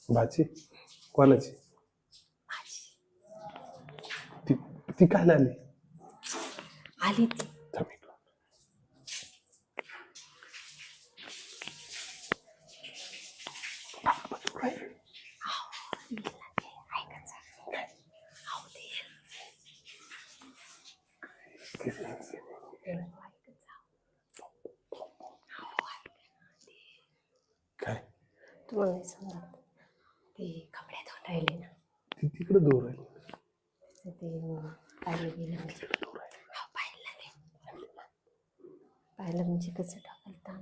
भाची कोणाची? माझी ती ती काय आली? आली ती. थांब इकडं. काय तुम्हाला नाही समजत. ते कपडे धुवून राहिले ना, ती तिकडे दूर आहे. तर ते पाहिलं गेलं मी. हा पाहिलं ते पाहिलं म्हणजे कसं ढकलता.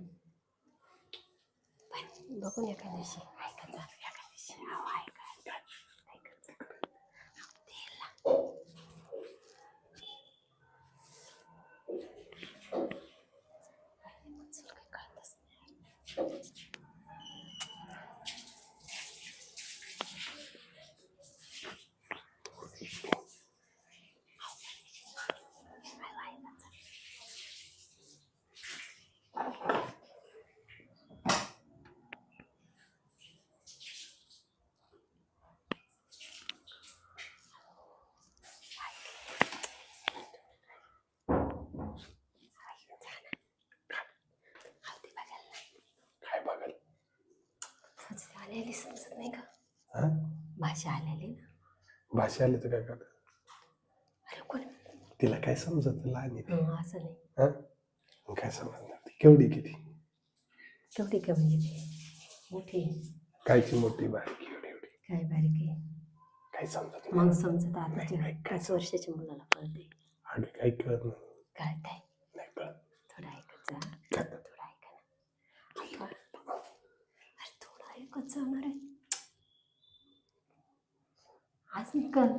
पण बघून एका दिवशी ऐकत जा. एका दिवशी ऐकत ऐकत कळतच नाही. काय बघाल? आलेली समजत नाही का? हा भाषा आलेली ना. भाषा आली तर काय करत? अरे कोण? तिला काय समजत? लहान आहे ती. असं नाही. हा मग काय समजणार? ती केवढी किती? केवढी का म्हणजे ते मोठी कायची मोठी बारीक एवढी एवढी काय बारीक आहे काही समजत मग समजत. आता नाही, नाही, काय 5 वर्षाच्या मुलाला कळते. आणि काही कळत नाही. कळतंय. नाही कळत. थोडं ऐकत जा. काय? थोडं ऐका ना. अरे थोडं ऐकत जाणार आहे. आज निकल,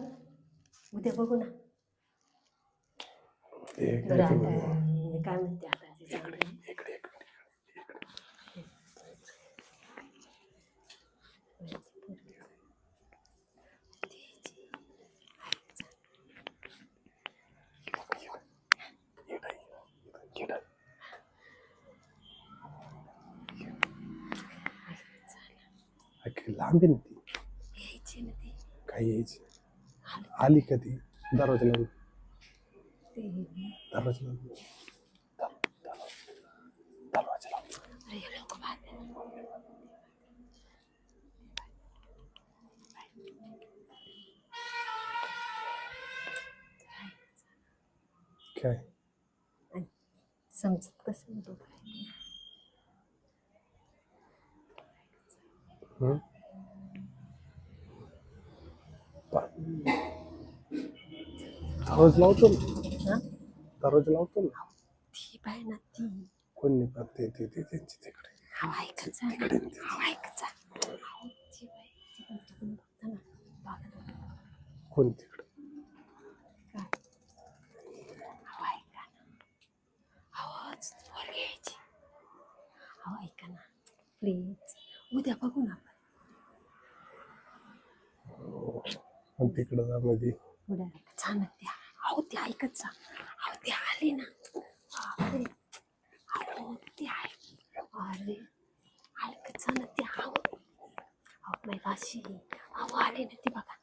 उद्या बघू ना. ते बरं काय आता मी काय म्हणते आता ते इकडे चांगलं. इकडे इकडे लांब आहे ना ती. यायची ना ती. काय यायची? आली का ती? दरवाजा लावून. दरवाजा लावून. दरवाजा लावून. अरे हे लोक बाहेर. काय समजत कसं नाही तो. दरवाजा लावतो ना. दरवाजा लावतो ना. ती पाय ना ती. कोण नाही पाहत ते त्यांची तिकडे. हा ऐकत जा. तिकडे हा ऐकत जा. ती बाई तिकडून बघता ना. कोण तिकडे? हा ऐका ना. आवाज वर घ्यायची. हा ऐका ना प्लीज. उद्या बघू ना आपण. तिकडं जा मध्ये. उद्या छान त्या. अहो ते ऐकत जा. अहो ते आले ना. अरे अहो ते अरे ऐकत जा ना ते. अहो माझी भाषी. अहो आले ना ती बघा.